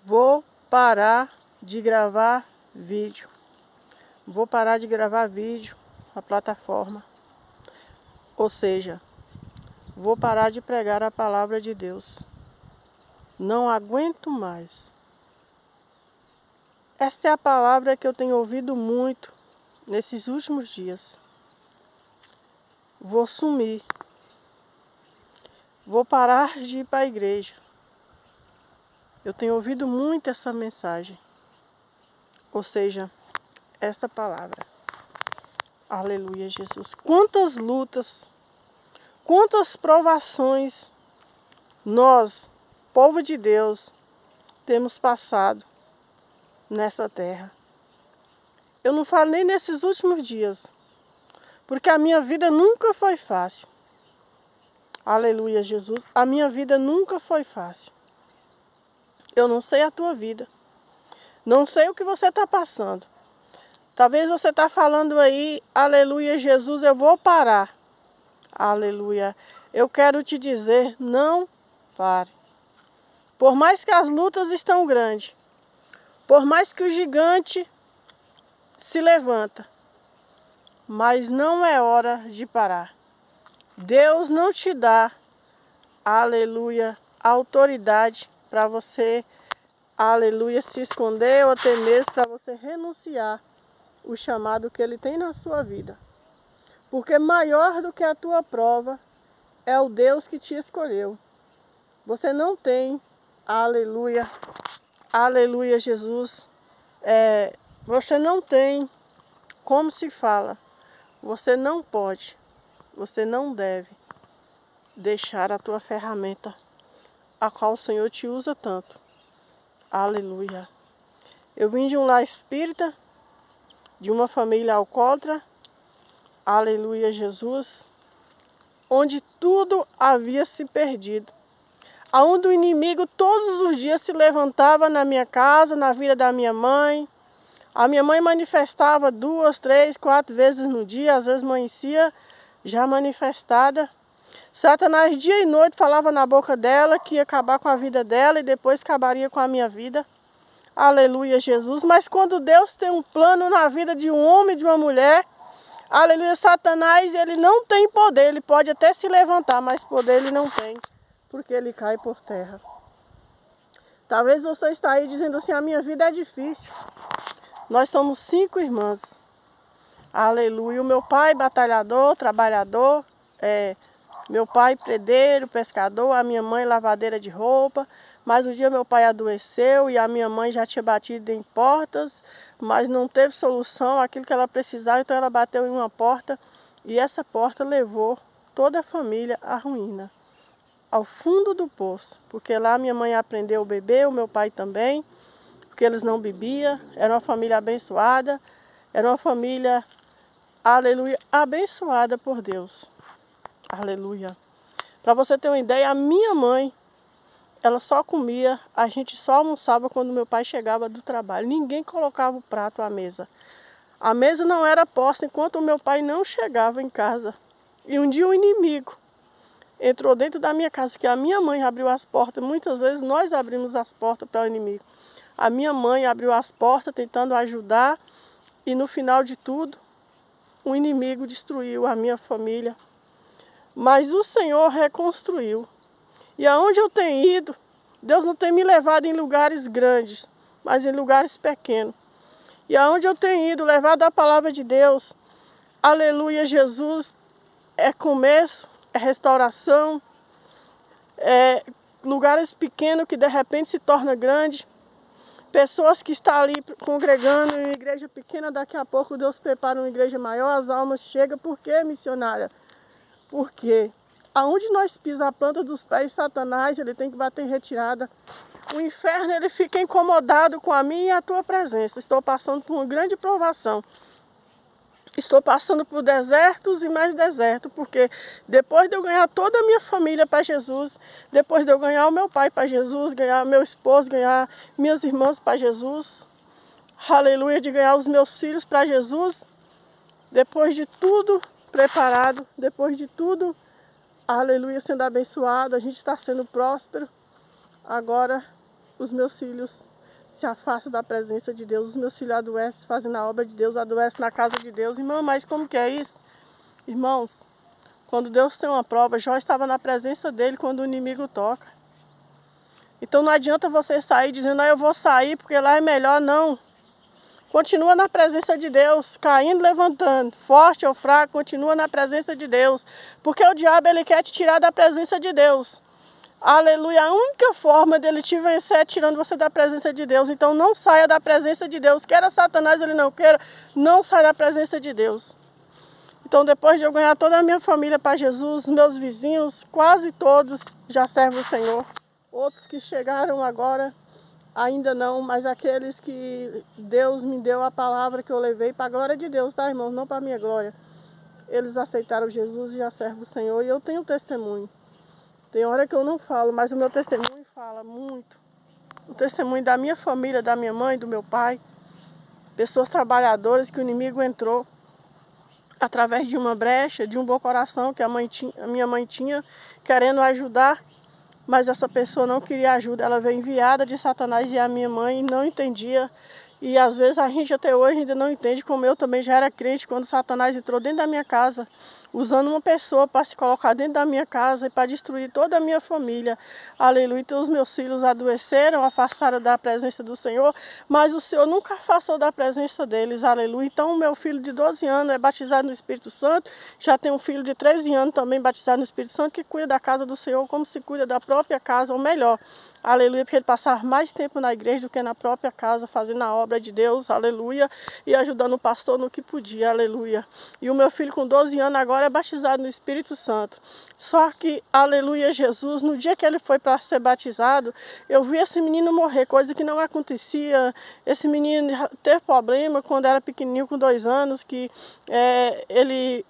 Vou parar de gravar vídeo. Vou parar de gravar vídeo na plataforma. Ou seja, vou parar de pregar a palavra de Deus. Não aguento mais. Esta é a palavra que eu tenho ouvido muito nesses últimos dias. Vou sumir. Vou parar de ir para a igreja. Eu tenho ouvido muito essa mensagem. Ou seja, esta palavra. Aleluia, Jesus. Quantas lutas, quantas provações nós, povo de Deus, temos passado nessa terra. Eu não falo nem nesses últimos dias, porque a minha vida nunca foi fácil. Aleluia, Jesus. A minha vida nunca foi fácil. Eu não sei a tua vida. Não sei o que você está passando. Talvez você está falando aí, aleluia, Jesus, eu vou parar. Aleluia. Eu quero te dizer, não pare. Por mais que as lutas estão grandes, por mais que o gigante se levanta, mas não é hora de parar. Deus não te dá, aleluia, autoridade para você, aleluia, se esconder ou até mesmo para você renunciar o chamado que Ele tem na sua vida. Porque maior do que a tua prova é o Deus que te escolheu. Você não tem, aleluia, aleluia, Jesus, você não tem, como se fala, você não pode, você não deve deixar a tua ferramenta, a qual o Senhor te usa tanto. Aleluia. Eu vim de um lar espírita, de uma família alcoólatra, aleluia, Jesus, onde tudo havia se perdido. Onde o inimigo todos os dias se levantava na minha casa, na vida da minha mãe. A minha mãe manifestava 2, 3, 4 vezes no dia, às vezes amanhecia já manifestada. Satanás dia e noite falava na boca dela que ia acabar com a vida dela e depois acabaria com a minha vida. Aleluia, Jesus. Mas quando Deus tem um plano na vida de um homem e de uma mulher, aleluia, Satanás, ele não tem poder. Ele pode até se levantar, mas poder ele não tem, porque ele cai por terra. Talvez você está aí dizendo assim, a minha vida é difícil. Nós somos 5 irmãs. Aleluia. O meu pai batalhador, trabalhador, meu pai predeiro, pescador, a minha mãe lavadeira de roupa. Mas um dia meu pai adoeceu e a minha mãe já tinha batido em portas, mas não teve solução, aquilo que ela precisava, então ela bateu em uma porta e essa porta levou toda a família à ruína, ao fundo do poço, porque lá minha mãe aprendeu a beber, o meu pai também, porque eles não bebiam, era uma família abençoada, era uma família, aleluia, abençoada por Deus, aleluia. Para você ter uma ideia, a minha mãe, ela só comia, a gente só almoçava quando meu pai chegava do trabalho, ninguém colocava o prato à mesa. A mesa não era posta enquanto o meu pai não chegava em casa. E um dia o inimigo entrou dentro da minha casa, que a minha mãe abriu as portas, muitas vezes nós abrimos as portas para o inimigo. A minha mãe abriu as portas tentando ajudar e no final de tudo, o inimigo destruiu a minha família. Mas o Senhor reconstruiu. E aonde eu tenho ido, Deus não tem me levado em lugares grandes, mas em lugares pequenos. E aonde eu tenho ido, levado a palavra de Deus, aleluia, Jesus, é começo, é restauração, é lugares pequenos que de repente se torna grande. Pessoas que estão ali congregando em uma igreja pequena, daqui a pouco Deus prepara uma igreja maior, as almas chegam. Por quê, missionária? Porque aonde nós pisamos a planta dos pés, Satanás, ele tem que bater em retirada. O inferno, ele fica incomodado com a minha e a tua presença. Estou passando por uma grande provação. Estou passando por desertos e mais desertos, porque depois de eu ganhar toda a minha família para Jesus, depois de eu ganhar o meu pai para Jesus, ganhar meu esposo, ganhar minhas irmãs para Jesus, aleluia, de ganhar os meus filhos para Jesus, depois de tudo preparado, depois de tudo, aleluia, sendo abençoado, a gente está sendo próspero, agora os meus filhos se afasta da presença de Deus. Os meus filhos adoecem fazendo a obra de Deus, adoecem na casa de Deus. Irmão, mas como que é isso? Irmãos, quando Deus tem uma prova, Jó estava na presença dele quando o inimigo toca. Então não adianta você sair dizendo, eu vou sair porque lá é melhor, não. Continua na presença de Deus, caindo, levantando, forte ou fraco, continua na presença de Deus. Porque o diabo, ele quer te tirar da presença de Deus. Aleluia, a única forma dele te vencer é tirando você da presença de Deus. Então não saia da presença de Deus. Queira Satanás, ele não queira, não saia da presença de Deus. Então depois de eu ganhar toda a minha família para Jesus, meus vizinhos, quase todos já servem o Senhor. Outros que chegaram agora, ainda não, mas aqueles que Deus me deu a palavra que eu levei para a glória de Deus, tá, irmãos? Não para a minha glória. Eles aceitaram Jesus e já servem o Senhor. E eu tenho testemunho. Tem hora que eu não falo, mas o meu testemunho fala muito. O testemunho da minha família, da minha mãe, do meu pai. Pessoas trabalhadoras que o inimigo entrou através de uma brecha, de um bom coração que a minha mãe tinha, querendo ajudar. Mas essa pessoa não queria ajuda, ela veio enviada de Satanás e a minha mãe não entendia. E às vezes a gente até hoje ainda não entende, como eu também já era crente, quando Satanás entrou dentro da minha casa, usando uma pessoa para se colocar dentro da minha casa e para destruir toda a minha família. Aleluia. Então os meus filhos adoeceram, afastaram da presença do Senhor, mas o Senhor nunca afastou da presença deles. Aleluia. Então o meu filho de 12 anos é batizado no Espírito Santo, já tem um filho de 13 anos também batizado no Espírito Santo, que cuida da casa do Senhor como se cuida da própria casa, ou melhor. Aleluia, porque ele passava mais tempo na igreja do que na própria casa, fazendo a obra de Deus, aleluia, e ajudando o pastor no que podia, aleluia. E o meu filho com 12 anos agora é batizado no Espírito Santo. Só que, aleluia, Jesus, no dia que ele foi para ser batizado, eu vi esse menino morrer, coisa que não acontecia. Esse menino teve problema quando era pequenininho, com 2 anos, que ele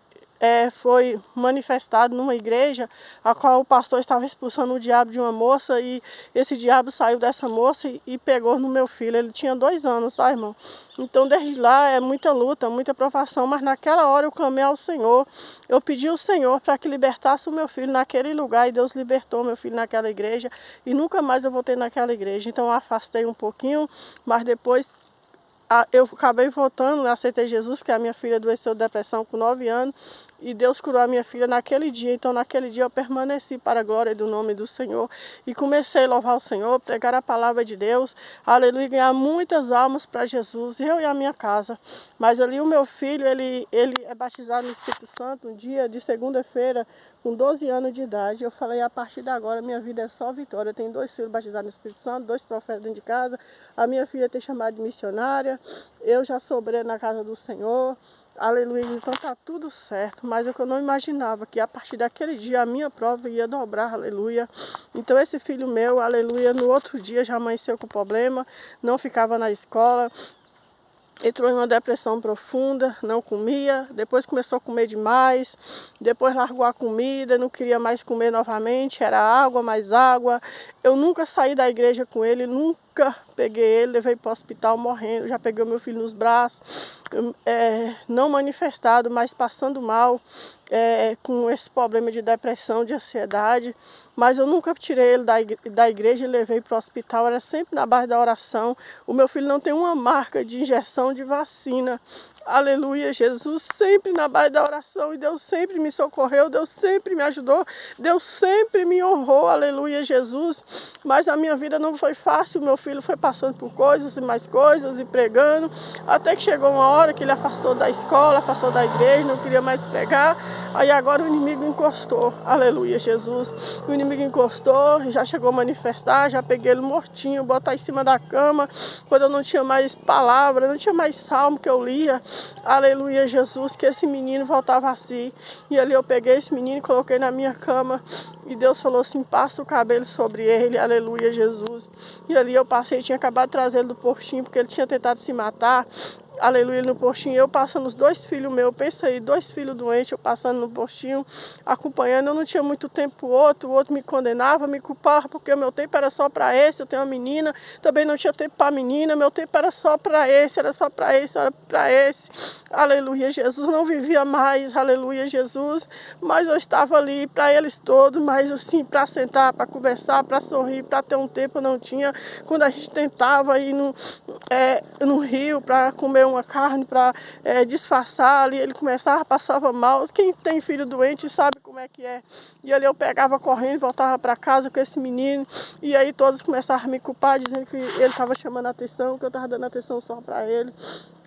foi manifestado numa igreja, a qual o pastor estava expulsando o diabo de uma moça, e esse diabo saiu dessa moça e pegou no meu filho. Ele tinha 2 anos, tá, irmão? Então desde lá é muita luta, muita provação, mas naquela hora eu clamei ao Senhor, eu pedi ao Senhor para que libertasse o meu filho naquele lugar, e Deus libertou meu filho naquela igreja, e nunca mais eu voltei naquela igreja. Então eu afastei um pouquinho, mas depois eu acabei voltando, aceitei Jesus, porque a minha filha adoeceu de depressão com 9 anos, e Deus curou a minha filha naquele dia. Então naquele dia eu permaneci para a glória do nome do Senhor, e comecei a louvar o Senhor, pregar a palavra de Deus, aleluia, e ganhar muitas almas para Jesus, eu e a minha casa. Mas ali o meu filho, ele é batizado no Espírito Santo um dia de segunda-feira, com 12 anos de idade. Eu falei, a partir de agora minha vida é só vitória. Eu tenho 2 filhos batizados no Espírito Santo, 2 profetas dentro de casa, a minha filha tem chamado de missionária, eu já sobrei na casa do Senhor, aleluia. Então tá tudo certo, mas o que eu não imaginava, que a partir daquele dia a minha prova ia dobrar, aleluia. Então esse filho meu, aleluia, no outro dia já amanheceu com problema, não ficava na escola, entrou em uma depressão profunda, não comia, depois começou a comer demais, depois largou a comida, não queria mais comer novamente, era água, mais água. Eu nunca saí da igreja com ele, nunca peguei ele, levei para o hospital morrendo, já peguei o meu filho nos braços, não manifestado, mas passando mal, com esse problema de depressão, de ansiedade. Mas eu nunca tirei ele da igreja e levei para o hospital, era sempre na base da oração. O meu filho não tem uma marca de injeção de vacina. Aleluia, Jesus, sempre na base da oração, e Deus sempre me socorreu, Deus sempre me ajudou, Deus sempre me honrou, aleluia, Jesus. Mas a minha vida não foi fácil, meu filho foi passando por coisas e mais coisas, e pregando, até que chegou uma hora que ele afastou da escola, afastou da igreja, não queria mais pregar. Aí agora o inimigo encostou, aleluia, Jesus. O inimigo encostou, já chegou a manifestar, já peguei ele mortinho, botar em cima da cama, quando eu não tinha mais palavra, não tinha mais salmo que eu lia. Aleluia, Jesus, que esse menino voltava a si. E ali eu peguei esse menino e coloquei na minha cama, e Deus falou assim, passa o cabelo sobre ele, aleluia, Jesus. E ali eu passei, tinha acabado de trazer ele do postinho, porque ele tinha tentado se matar. aleluia, no postinho, eu passando os 2 filhos meus, pensa aí, 2 filhos doentes, eu passando no postinho, acompanhando, eu não tinha muito tempo pro outro, o outro me condenava, me culpava, porque o meu tempo era só para esse, eu tenho uma menina, também não tinha tempo para a menina, meu tempo era só para esse, era só para esse, era para esse, aleluia, Jesus, não vivia mais, aleluia, Jesus, mas eu estava ali para eles todos, mas assim, para sentar, para conversar, para sorrir, para ter um tempo, eu não tinha, quando a gente tentava ir no rio para comer uma carne, para disfarçar ali, ele começava, passava mal, quem tem filho doente sabe como é que é, e ali eu pegava correndo, voltava para casa com esse menino, e aí todos começavam a me culpar, dizendo que ele estava chamando a atenção, que eu estava dando atenção só para ele.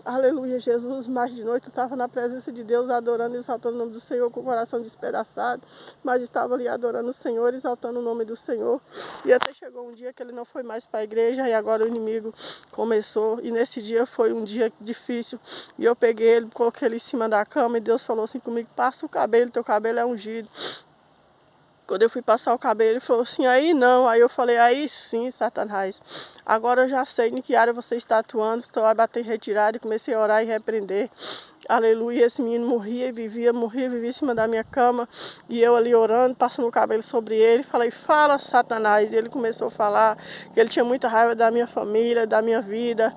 Aleluia, Jesus, mais de noite eu estava na presença de Deus, adorando e exaltando o nome do Senhor com o coração despedaçado, mas estava ali adorando o Senhor, exaltando o nome do Senhor, e até chegou um dia que ele não foi mais para a igreja, e agora o inimigo começou, e nesse dia foi um dia difícil, e eu peguei ele, coloquei ele em cima da cama, e Deus falou assim comigo, passa o cabelo, teu cabelo é ungido. Quando eu fui passar o cabelo, ele falou assim, aí não. Aí eu falei, aí sim, Satanás. Agora eu já sei em que área você está atuando, você vai bater em retirada. E comecei a orar e repreender. Aleluia, esse menino morria e vivia em cima da minha cama. E eu ali orando, passando o cabelo sobre ele. Falei, fala, Satanás. E ele começou a falar que ele tinha muita raiva da minha família, da minha vida.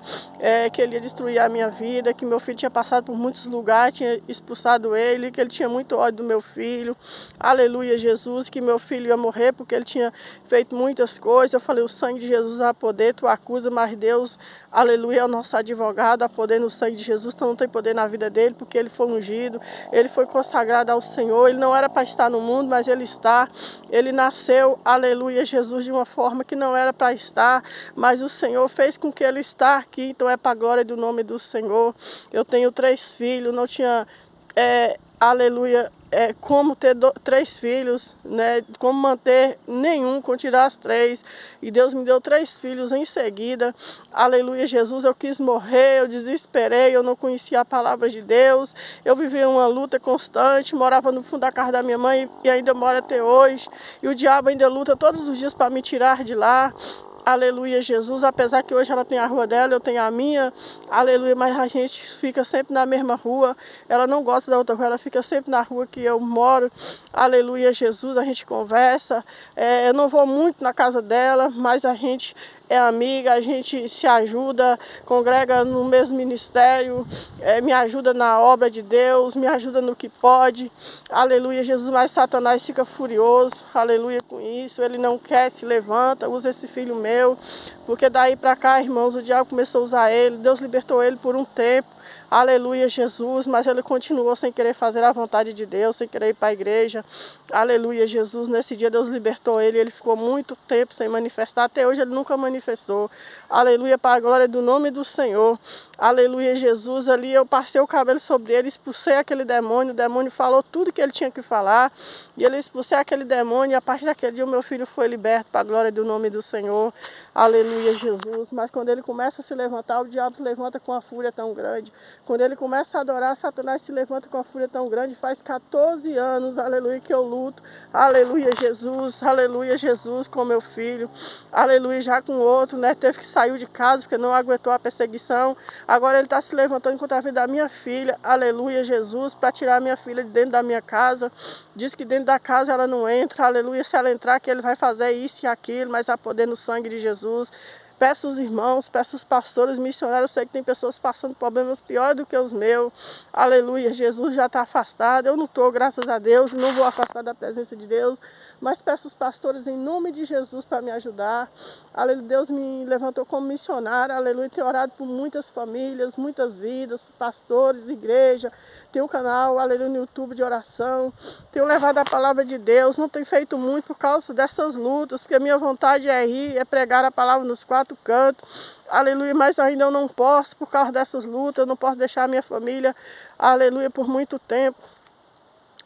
Que ele ia destruir a minha vida, que meu filho tinha passado por muitos lugares, tinha expulsado ele, que ele tinha muito ódio do meu filho. Aleluia, Jesus, que meu filho ia morrer porque ele tinha feito muitas coisas. Eu falei, o sangue de Jesus há poder, tu acusa, mas Deus, aleluia, é o nosso advogado, há poder no sangue de Jesus, então não tem poder na vida dele, porque ele foi ungido, ele foi consagrado ao Senhor, ele não era para estar no mundo, mas ele está, ele nasceu, aleluia, Jesus, de uma forma que não era para estar, mas o Senhor fez com que ele está aqui, então é para a glória do nome do Senhor. Eu tenho 3 filhos, não tinha, aleluia, como ter 3 filhos, né? Como manter nenhum, com tirar as 3. E Deus me deu 3 filhos em seguida. Aleluia, Jesus, eu quis morrer, eu desesperei, eu não conhecia a palavra de Deus. Eu vivia uma luta constante, morava no fundo da casa da minha mãe e ainda moro até hoje. E o diabo ainda luta todos os dias para me tirar de lá. Aleluia, Jesus, apesar que hoje ela tem a rua dela, eu tenho a minha, aleluia, mas a gente fica sempre na mesma rua, ela não gosta da outra rua, ela fica sempre na rua que eu moro, aleluia, Jesus, a gente conversa, eu não vou muito na casa dela, mas a gente é amiga, a gente se ajuda, congrega no mesmo ministério, me ajuda na obra de Deus, me ajuda no que pode, aleluia, Jesus, mas Satanás fica furioso, aleluia, com isso, ele não quer, se levanta, usa esse filho meu, porque daí para cá, irmãos, o diabo começou a usar ele, Deus libertou ele por um tempo, aleluia, Jesus, mas ele continuou sem querer fazer a vontade de Deus, sem querer ir para a igreja, aleluia, Jesus, nesse dia Deus libertou ele, ele ficou muito tempo sem manifestar, até hoje ele nunca manifestou, aleluia, para a glória do nome do Senhor, aleluia, Jesus, ali eu passei o cabelo sobre ele, expulsei aquele demônio, o demônio falou tudo que ele tinha que falar, e ele expulsei aquele demônio, e a partir daquele dia o meu filho foi liberto, para a glória do nome do Senhor, aleluia, Jesus, mas quando ele começa a se levantar, o diabo se levanta com uma fúria tão grande. Quando ele começa a adorar, Satanás se levanta com uma fúria tão grande. Faz 14 anos, aleluia, que eu luto. Aleluia, Jesus, com meu filho. Aleluia, já com outro, né? Teve que sair de casa porque não aguentou a perseguição. Agora ele está se levantando contra a vida da minha filha. Aleluia, Jesus, para tirar a minha filha de dentro da minha casa. Diz que dentro da casa ela não entra. Aleluia, se ela entrar, que ele vai fazer isso e aquilo, mas há poder no sangue de Jesus. Peço os irmãos, peço os pastores, missionários, eu sei que tem pessoas passando problemas piores do que os meus. Aleluia, Jesus já está afastado, eu não estou, graças a Deus, não vou afastar da presença de Deus, mas peço os pastores em nome de Jesus para me ajudar. Aleluia, Deus me levantou como missionária, aleluia, tenho orado por muitas famílias, muitas vidas, por pastores, igreja, tenho um canal, aleluia, no YouTube de oração, tenho levado a palavra de Deus, não tenho feito muito por causa dessas lutas, porque a minha vontade é ir, é pregar a palavra nos 4 cantos, aleluia, mas ainda eu não posso por causa dessas lutas, eu não posso deixar a minha família, aleluia, por muito tempo.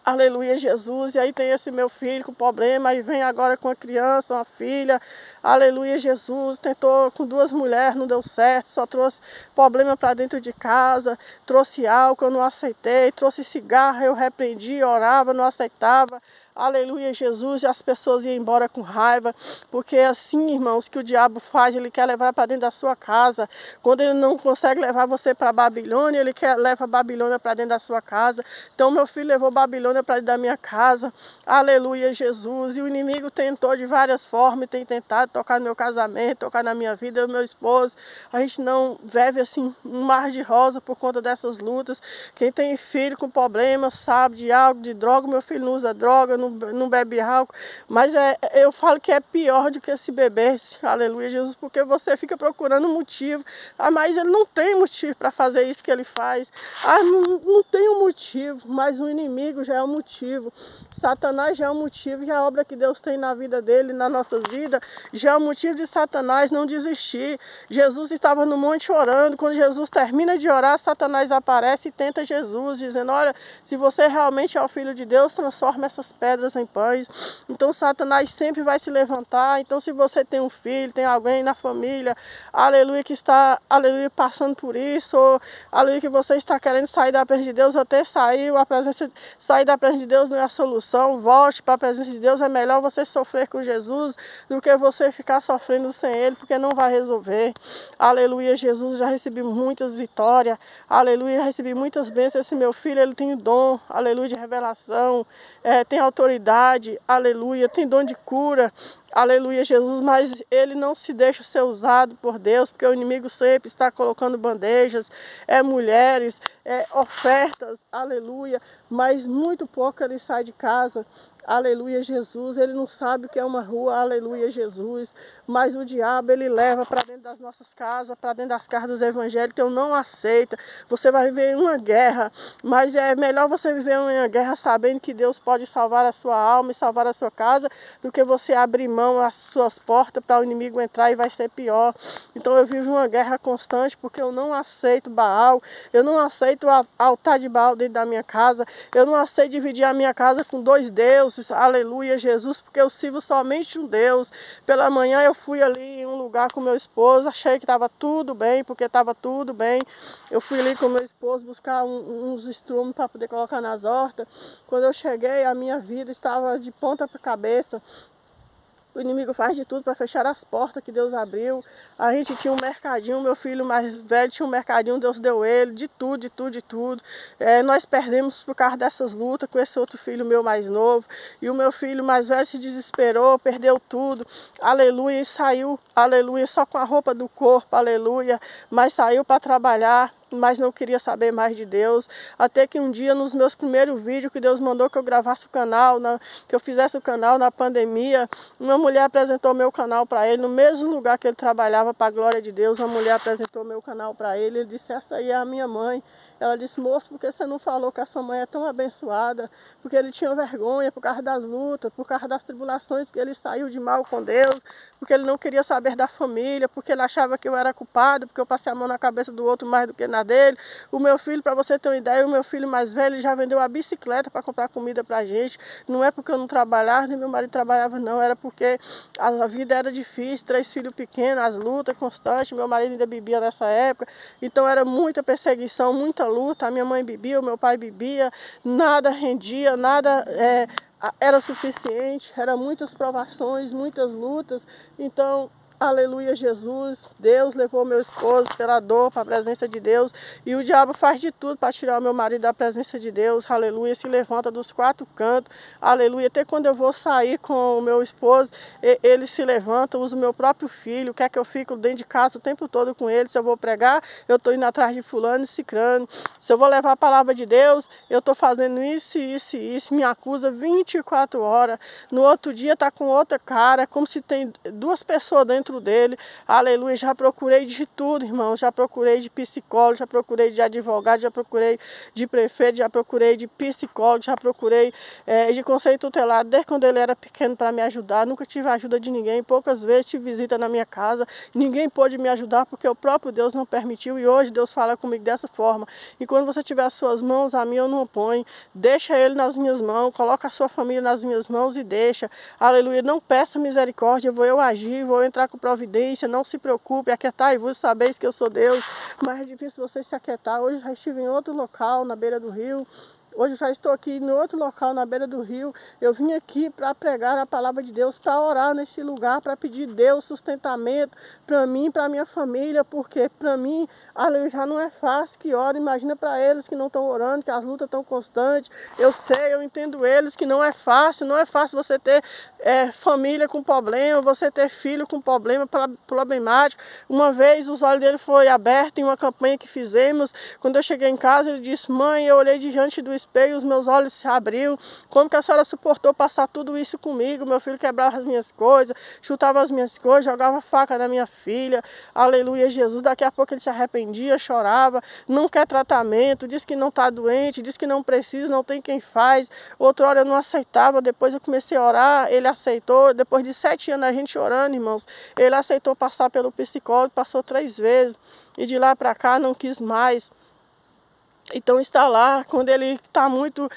Aleluia, Jesus, e aí tem esse meu filho com problema, aí vem agora com a criança, uma filha, aleluia, Jesus, tentou com 2 mulheres, não deu certo, só trouxe problema para dentro de casa, trouxe álcool, eu não aceitei, trouxe cigarro, eu repreendi, orava, não aceitava, aleluia, Jesus, e as pessoas iam embora com raiva, porque é assim, irmãos, que o diabo faz, ele quer levar para dentro da sua casa. Quando ele não consegue levar você para Babilônia, ele leva Babilônia para dentro da sua casa. Então meu filho levou Babilônia para dentro da minha casa, aleluia, Jesus, e o inimigo tentou de várias formas, tem tentado tocar no meu casamento, tocar na minha vida, eu e meu esposo. A gente não vive assim um mar de rosa por conta dessas lutas. Quem tem filho com problemas sabe de álcool, de droga. Meu filho não usa droga, não bebe álcool, mas eu falo que é pior do que se bebesse, aleluia, Jesus, porque você fica procurando motivo. Mas ele não tem motivo para fazer isso que ele faz. Não tem um motivo, mas o inimigo já é o motivo. Satanás já é o motivo, e a obra que Deus tem na vida dele, na nossa vida, já é o motivo de Satanás não desistir. Jesus estava no monte orando. Quando Jesus termina de orar, Satanás aparece e tenta Jesus, dizendo: olha, se você realmente é o Filho de Deus, transforma essas pedras em pães. Então Satanás sempre vai se levantar. Então se você tem um filho, tem alguém na família, aleluia, que está, aleluia, passando por isso, ou aleluia, que você está querendo sair da presença de Deus, até saiu, sair da presença de Deus não é a solução, volte para a presença de Deus. É melhor você sofrer com Jesus do que você ficar sofrendo sem Ele, porque não vai resolver. Aleluia, Jesus, já recebi muitas vitórias, aleluia, já recebi muitas bênçãos. Esse meu filho, ele tem o dom, aleluia, de revelação, tem autoridade, aleluia, tem dom de cura, aleluia, Jesus, mas ele não se deixa ser usado por Deus, porque o inimigo sempre está colocando bandejas, mulheres, ofertas, aleluia, mas muito pouco ele sai de casa. Aleluia, Jesus, ele não sabe o que é uma rua, aleluia, Jesus, mas o diabo, ele leva para dentro das nossas casas, para dentro das casas dos evangélicos. Eu não aceito. Você vai viver uma guerra, mas é melhor você viver uma guerra sabendo que Deus pode salvar a sua alma e salvar a sua casa, do que você abrir mão das suas portas para o inimigo entrar, e vai ser pior. Então eu vivo uma guerra constante, porque eu não aceito Baal, eu não aceito o altar de Baal dentro da minha casa, eu não aceito dividir a minha casa com dois deuses, aleluia, Jesus, porque eu sirvo somente um Deus. Pela manhã eu fui ali em um lugar com meu esposo, achei que estava tudo bem, porque estava tudo bem. Eu fui ali com meu esposo buscar uns estrumes para poder colocar nas hortas. Quando eu cheguei, a minha vida estava de ponta para cabeça. O inimigo faz de tudo para fechar as portas que Deus abriu. A gente tinha um mercadinho, meu filho mais velho tinha um mercadinho, Deus deu ele, de tudo, de tudo, de tudo. Nós perdemos por causa dessas lutas com esse outro filho meu mais novo. E o meu filho mais velho se desesperou, perdeu tudo, aleluia, e saiu, aleluia, só com a roupa do corpo, aleluia, mas saiu para trabalhar, mas não queria saber mais de Deus. Até que um dia, nos meus primeiros vídeos, que Deus mandou que eu gravasse o canal, que eu fizesse o canal na pandemia, uma mulher apresentou meu canal para ele, no mesmo lugar que ele trabalhava, para a glória de Deus. Uma mulher apresentou meu canal para ele, ele disse: essa aí é a minha mãe. Ela disse: moço, por que você não falou que a sua mãe é tão abençoada? Porque ele tinha vergonha por causa das lutas, por causa das tribulações, porque ele saiu de mal com Deus, porque ele não queria saber da família, porque ele achava que eu era culpado, porque eu passei a mão na cabeça do outro mais do que na dele. O meu filho, para você ter uma ideia, o meu filho mais velho, ele já vendeu a bicicleta para comprar comida para a gente. Não é porque eu não trabalhava, nem meu marido trabalhava, não. Era porque a vida era difícil, 3 filhos pequenos, as lutas constantes. Meu marido ainda bebia nessa época. Então era muita perseguição, muita luta. A minha mãe bebia, o meu pai bebia, nada rendia, nada era suficiente. Eram muitas provações, muitas lutas. Então, aleluia, Jesus, Deus levou meu esposo pela dor para a presença de Deus, e o diabo faz de tudo para tirar o meu marido da presença de Deus, aleluia, se levanta dos 4 cantos, aleluia, até quando eu vou sair com o meu esposo, ele se levanta, usa o meu próprio filho, quer que eu fique dentro de casa o tempo todo com ele. Se eu vou pregar, eu estou indo atrás de fulano e cicrano. Se eu vou levar a palavra de Deus, eu estou fazendo isso, isso e isso, me acusa 24 horas, no outro dia está com outra cara, como se tem 2 pessoas dentro dele, aleluia. Já procurei de tudo, irmão, já procurei de psicólogo, já procurei de advogado, já procurei de prefeito, já procurei de psicólogo, já procurei de conselho tutelado, desde quando ele era pequeno, para me ajudar. Nunca tive ajuda de ninguém, poucas vezes tive visita na minha casa, ninguém pôde me ajudar, porque o próprio Deus não permitiu, e hoje Deus fala comigo dessa forma: e quando você tiver as suas mãos, a minha eu não ponho, deixa ele nas minhas mãos, coloca a sua família nas minhas mãos e deixa, aleluia, não peça misericórdia, vou eu agir, vou entrar com providência, não se preocupe, aquietai-vos, sabeis que eu sou Deus. Mas é difícil você se aquietar. Hoje já estive em outro local, na beira do rio, Hoje eu já estou aqui no outro local, na beira do rio. Eu vim aqui para pregar a palavra de Deus, para orar nesse lugar, para pedir Deus sustentamento para mim, para minha família, porque para mim, já não é fácil que ora. Imagina para eles que não estão orando, que as lutas estão constantes. Eu sei, eu entendo eles que não é fácil você ter família com problema, você ter filho com problema, problemático. Uma vez os olhos dele foram abertos em uma campanha que fizemos. Quando eu cheguei em casa, ele disse: mãe, eu olhei diante do espelho, os meus olhos se abriram. Como que a senhora suportou passar tudo isso comigo? Meu filho quebrava as minhas coisas, chutava as minhas coisas, jogava faca na minha filha. Aleluia, Jesus. Daqui a pouco ele se arrependia, chorava, não quer tratamento, diz que não está doente, diz que não precisa, não tem quem faz. Outra hora eu não aceitava, depois eu comecei a orar, ele aceitou. Depois de 7 anos a gente orando, irmãos, ele aceitou passar pelo psicólogo, passou 3 vezes. E de lá para cá não quis mais. Então está lá, quando ele está muito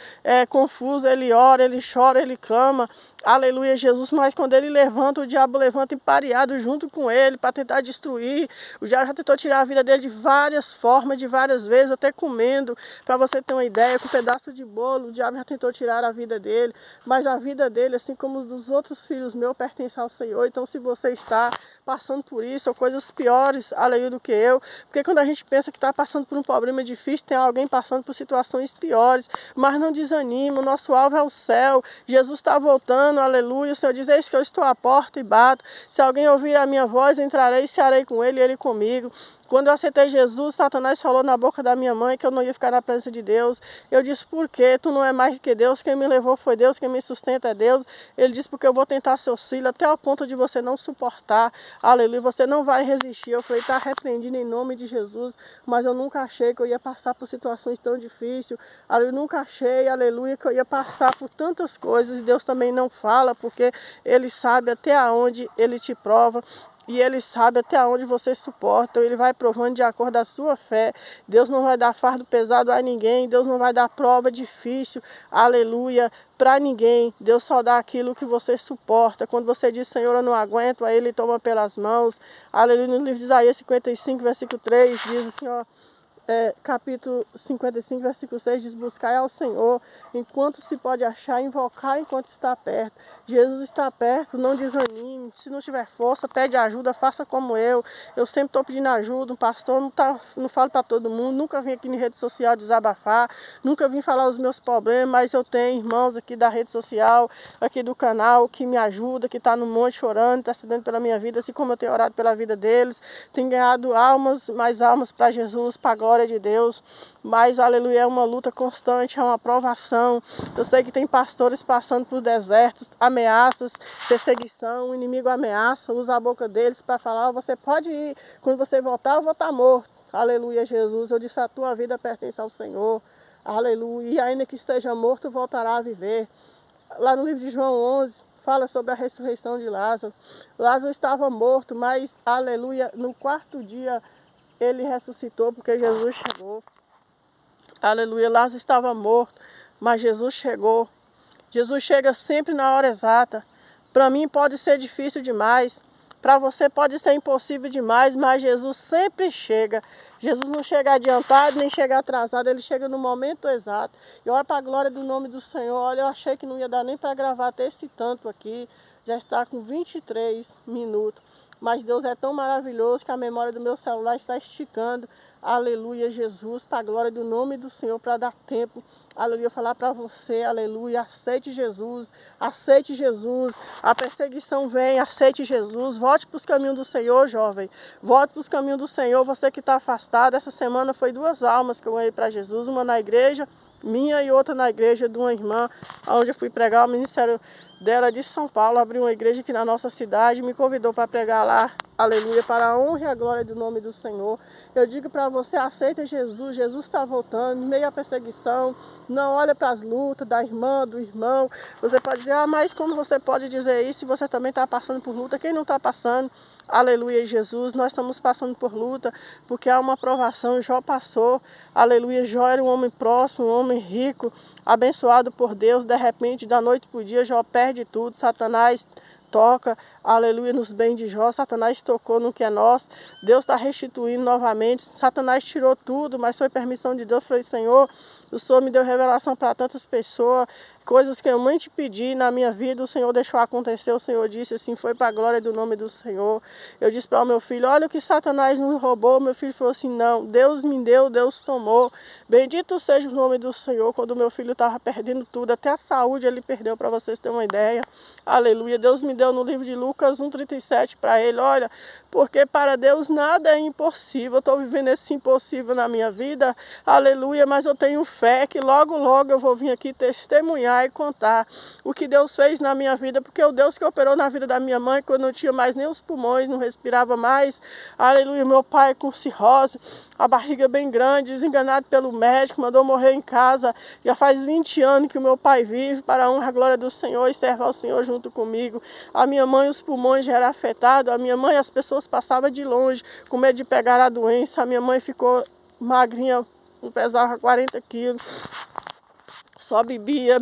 confuso, ele ora, ele chora, ele clama, aleluia Jesus, mas quando ele levanta, o diabo levanta empareado junto com ele para tentar destruir. O diabo já tentou tirar a vida dele de várias formas, de várias vezes, até comendo, para você ter uma ideia, com um pedaço de bolo, o diabo já tentou tirar a vida dele, mas a vida dele, assim como os dos outros filhos meus, pertence ao Senhor. Então se você está passando por isso, ou coisas piores, aleluia, do que eu, porque quando a gente pensa que está passando por um problema difícil, tem alguém passando por situações piores, mas não desanima, o nosso alvo é o céu, Jesus está voltando, aleluia. O Senhor diz: eis que eu estou à porta e bato, se alguém ouvir a minha voz, entrarei e cearei com ele e ele comigo. Quando eu aceitei Jesus, Satanás falou na boca da minha mãe que eu não ia ficar na presença de Deus. Eu disse: por quê? Tu não é mais que Deus, quem me levou foi Deus, quem me sustenta é Deus. Ele disse: porque eu vou tentar seus filhos até o ponto de você não suportar, aleluia, você não vai resistir. Eu falei: está repreendido em nome de Jesus, mas eu nunca achei que eu ia passar por situações tão difíceis, eu nunca achei, aleluia, que eu ia passar por tantas coisas. E Deus também não fala, porque Ele sabe até onde Ele te prova. E Ele sabe até onde você suporta. Ele vai provando de acordo com a sua fé. Deus não vai dar fardo pesado a ninguém. Deus não vai dar prova difícil, aleluia, para ninguém. Deus só dá aquilo que você suporta. Quando você diz: Senhor, eu não aguento, aí Ele toma pelas mãos. Aleluia. No livro de Isaías 55, versículo 3, diz assim, ó. Capítulo 55, versículo 6 diz: buscai ao Senhor enquanto se pode achar, invocar enquanto está perto. Jesus está perto, não desanime. Se não tiver força, pede ajuda, faça como eu. Eu sempre estou pedindo ajuda. Um pastor não falo para todo mundo, nunca vim aqui na rede social desabafar, nunca vim falar os meus problemas, mas eu tenho irmãos aqui da rede social, aqui do canal, que me ajuda, que está no monte chorando, está se dando pela minha vida, assim como eu tenho orado pela vida deles. Tenho ganhado almas, mais almas para Jesus, para a glória de Deus, mas aleluia, é uma luta constante, é uma provação. Eu sei que tem pastores passando por desertos, ameaças, perseguição, o inimigo ameaça, usa a boca deles para falar: você pode ir, quando você voltar eu vou estar morto. Aleluia, Jesus. Eu disse: a tua vida pertence ao Senhor, aleluia, e ainda que esteja morto, voltará a viver. Lá no livro de João 11, fala sobre a ressurreição de Lázaro. Lázaro estava morto, mas aleluia, no 4º dia ele ressuscitou, porque Jesus chegou. Aleluia, Lázaro estava morto, mas Jesus chegou. Jesus chega sempre na hora exata. Para mim pode ser difícil demais, para você pode ser impossível demais, mas Jesus sempre chega. Jesus não chega adiantado, nem chega atrasado, Ele chega no momento exato. E olha para a glória do nome do Senhor. Olha, eu achei que não ia dar nem para gravar até esse tanto aqui. Já está com 23 minutos. Mas Deus é tão maravilhoso que a memória do meu celular está esticando. Aleluia, Jesus, para a glória do nome do Senhor, para dar tempo. Aleluia, falar para você, aleluia, aceite Jesus, aceite Jesus. A perseguição vem, aceite Jesus. Volte para os caminhos do Senhor, jovem. Volte para os caminhos do Senhor, você que está afastado. Essa semana foi 2 almas que eu ganhei para Jesus, uma na igreja minha e outra na igreja de uma irmã, onde eu fui pregar. O ministério dela de São Paulo abriu uma igreja aqui na nossa cidade, me convidou para pregar lá, aleluia, para a honra e a glória do nome do Senhor. Eu digo para você: aceita Jesus, Jesus está voltando, em meio à perseguição. Não olha para as lutas da irmã, do irmão. Você pode dizer: ah, mas como você pode dizer isso se você também está passando por luta? Quem não está passando? Aleluia, Jesus, nós estamos passando por luta, porque há uma provação. Jó passou, aleluia. Jó era um homem próximo, um homem rico, abençoado por Deus. De repente, da noite para o dia, Jó perde tudo. Satanás toca, aleluia, nos bens de Jó. Satanás tocou no que é nosso. Deus está restituindo novamente. Satanás tirou tudo, mas foi permissão de Deus. Eu falei: Senhor, O Senhor me deu revelação para tantas pessoas, coisas que eu nem te pedi na minha vida, o Senhor deixou acontecer, o Senhor disse assim, foi para a glória do nome do Senhor. Eu disse para o meu filho, olha o que Satanás nos roubou. Meu filho falou assim, não, Deus me deu, Deus tomou. Bendito seja o nome do Senhor. Quando meu filho estava perdendo tudo, até a saúde ele perdeu, para vocês terem uma ideia. Aleluia. Deus me deu no livro de Lucas 1,37 para ele, olha, porque para Deus nada é impossível. Eu estou vivendo esse impossível na minha vida, aleluia, mas eu tenho fé que logo, logo eu vou vir aqui testemunhar e contar o que Deus fez na minha vida, porque o Deus que operou na vida da minha mãe, quando não tinha mais nem os pulmões, não respirava mais, aleluia, meu pai com cirrose, a barriga bem grande, desenganado pelo médico, mandou morrer em casa, já faz 20 anos que o meu pai vive, para a honra e glória do Senhor, e serve ao Senhor junto comigo. A minha mãe, os pulmões já eram afetados, a minha mãe, as pessoas passavam de longe, com medo de pegar a doença, a minha mãe ficou magrinha, pesava 40 quilos, só bebia,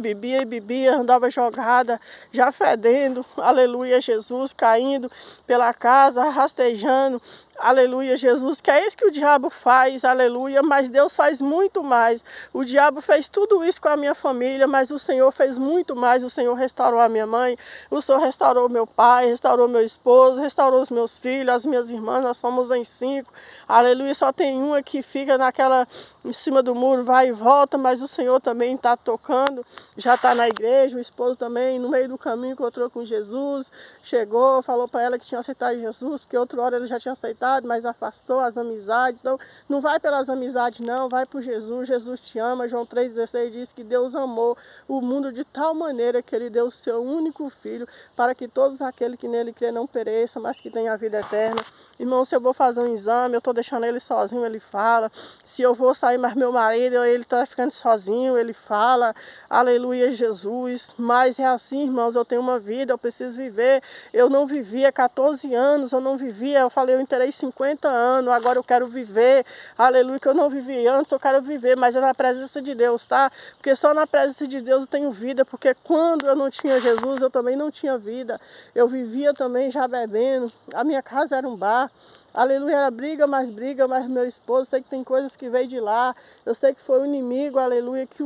andava jogada, já fedendo, aleluia, Jesus, caindo pela casa, rastejando, aleluia, Jesus, que é isso que o diabo faz, aleluia, mas Deus faz muito mais. O diabo fez tudo isso com a minha família, mas o Senhor fez muito mais. O Senhor restaurou a minha mãe, o Senhor restaurou meu pai, restaurou meu esposo, restaurou os meus filhos, as minhas irmãs, nós somos em 5, aleluia, só tem uma que fica naquela, em cima do muro, vai e volta, mas o Senhor também está tocando, já está na igreja, o esposo também, no meio do caminho, encontrou com Jesus, chegou, falou para ela que tinha aceitado Jesus, porque outra hora ele já tinha aceitado, mas afastou as amizades. Então, não vai pelas amizades não, vai por Jesus, Jesus te ama. João 3,16 diz que Deus amou o mundo de tal maneira que ele deu o seu único filho, para que todos aqueles que nele crê não pereçam, mas que tenham a vida eterna. Irmão, se eu vou fazer um exame, eu estou deixando ele sozinho, ele fala. Se eu vou sair, mas meu marido, ele está ficando sozinho, ele fala. Aleluia, Jesus. Mas é assim, irmãos, eu tenho uma vida, eu preciso viver. Eu não vivia 14 anos, eu não vivia, eu falei, eu terei 50 anos, agora eu quero viver, aleluia, que eu não vivi antes, eu quero viver, mas é na presença de Deus, tá? Porque só na presença de Deus eu tenho vida, porque quando eu não tinha Jesus, eu também não tinha vida, eu vivia também já bebendo, a minha casa era um bar, aleluia, era briga, mas meu esposo, sei que tem coisas que veio de lá, eu sei que foi o inimigo, aleluia, que